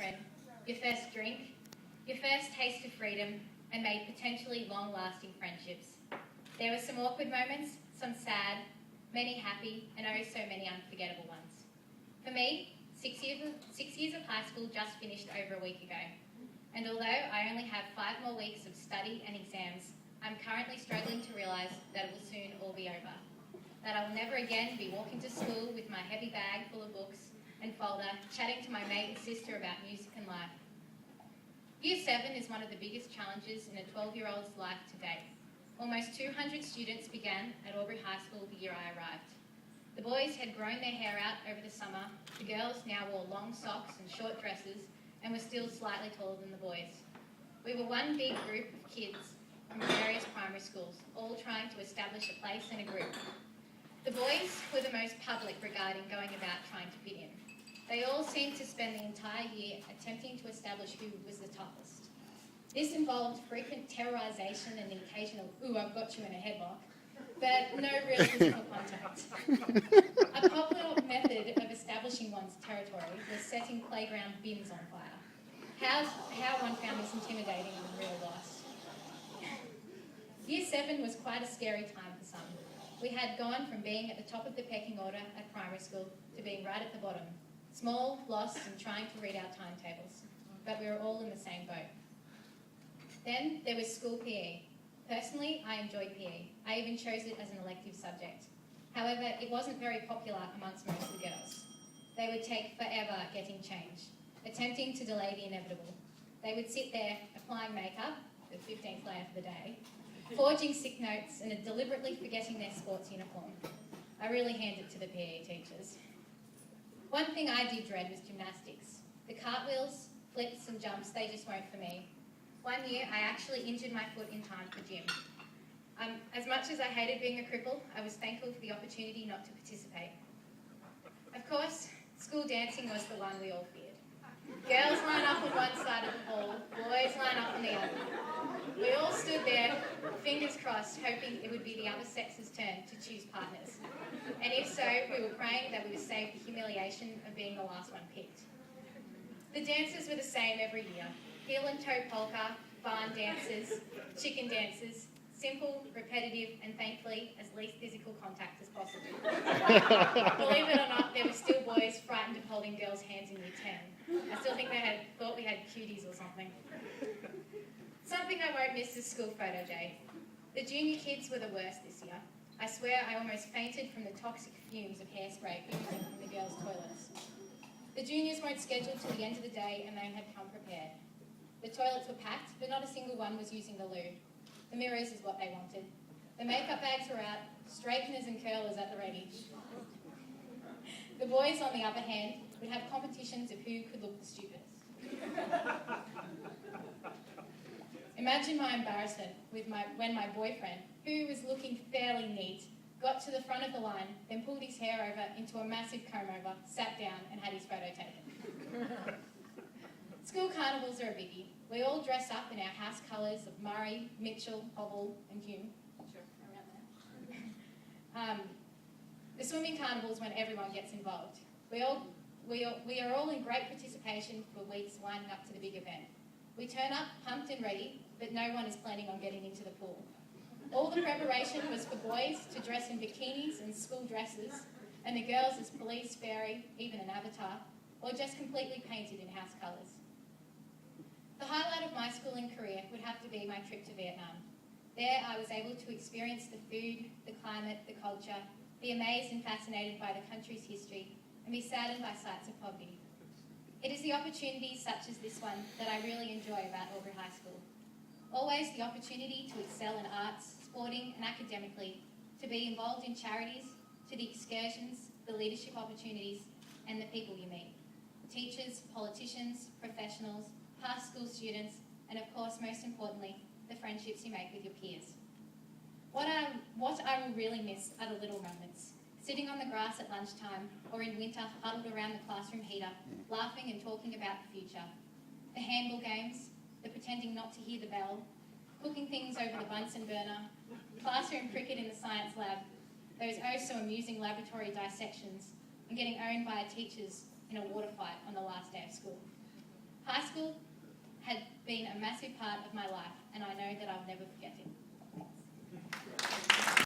phone, your first drink, your first taste of freedom, and made potentially long-lasting friendships. There were some awkward moments, some sad, many happy, and oh so many unforgettable ones. For me, 6 years of high school just finished over a week ago, and although I only have 5 more weeks of study and exams, I'm currently struggling to realise that it will soon all be over, that I will never again be walking to school with my heavy bag full of books and folder, chatting to my mate and sister about music and life. Year 7 is one of the biggest challenges in a 12-year-old's life to date. Almost 200 students began at Albury High School the year I arrived. The boys had grown their hair out over the summer, the girls now wore long socks and short dresses and were still slightly taller than the boys. We were one big group of kids from various primary schools, all trying to establish a place in a group. The boys were the most public regarding going about trying to fit in. They all seemed to spend the entire year attempting to establish who was the toughest. This involved frequent terrorisation and the occasional, "ooh, I've got you in a headlock," but no real physical contact. A popular method of establishing one's territory was setting playground bins on fire. How one found this intimidating and really lost. Year 7 was quite a scary time for some. We had gone from being at the top of the pecking order at primary school to being right at the bottom, small, lost, and trying to read our timetables. But we were all in the same boat. Then there was school PE. Personally, I enjoyed PE. I even chose it as an elective subject. However, it wasn't very popular amongst most of the girls. They would take forever getting changed, attempting to delay the inevitable. They would sit there applying makeup, the 15th layer for the day, forging sick notes and deliberately forgetting their sports uniform. I really hand it to the PE teachers. One thing I did dread was gymnastics. The cartwheels, flips and jumps, they just weren't for me. One year I actually injured my foot in time for gym. As much as I hated being a cripple, I was thankful for the opportunity not to participate. Of course, school dancing was the one we all feared. Girls line up on one side of the hall, boys line up on the other. We all stood there, fingers crossed, hoping it would be the other sex's turn to choose partners. And if so, we were praying that we would save the humiliation of being the last one picked. The dances were the same every year. Heel and toe polka, barn dances, chicken dances, simple, repetitive, and thankfully as least physical contact as possible. Believe it or not, there were still boys frightened of holding girls' hands in year 10. I still think they thought we had cuties or something. Something I won't miss is school photo day. The junior kids were the worst this year. I swear I almost fainted from the toxic fumes of hairspray oozing from the girls' toilets. The juniors weren't scheduled till the end of the day and they had come prepared. The toilets were packed, but not a single one was using the loo. The mirrors is what they wanted. The makeup bags were out, straighteners and curlers at the ready. The boys, on the other hand, would have competitions of who could look the stupidest. Imagine my embarrassment when my boyfriend, who was looking fairly neat, got to the front of the line, then pulled his hair over into a massive comb-over, sat down and had his photo taken. School carnivals are a biggie. We all dress up in our house colours of Murray, Mitchell, Hobble and Hume. Sure, around there. The swimming carnival's when everyone gets involved. We are all in great participation for weeks winding up to the big event. We turn up pumped and ready, but no one is planning on getting into the pool. All the preparation was for boys to dress in bikinis and school dresses, and the girls as police, fairy, even an avatar, or just completely painted in house colours. The highlight of my schooling career would have to be my trip to Vietnam. There I was able to experience the food, the climate, the culture, be amazed and fascinated by the country's history, and be saddened by sights of poverty. It is the opportunities such as this one that I really enjoy about Albury High School. Always the opportunity to excel in arts, sporting and academically, to be involved in charities, to the excursions, the leadership opportunities and the people you meet. Teachers, politicians, professionals, past school students and of course most importantly, the friendships you make with your peers. What I will really miss are the little moments. Sitting on the grass at lunchtime or in winter huddled around the classroom heater, laughing and talking about the future. The handball games, the pretending not to hear the bell, cooking things over the Bunsen burner, classroom cricket in the science lab, those oh so amusing laboratory dissections, and getting owned by our teachers in a water fight on the last day of school. High school had been a massive part of my life, and I know that I'll never forget it.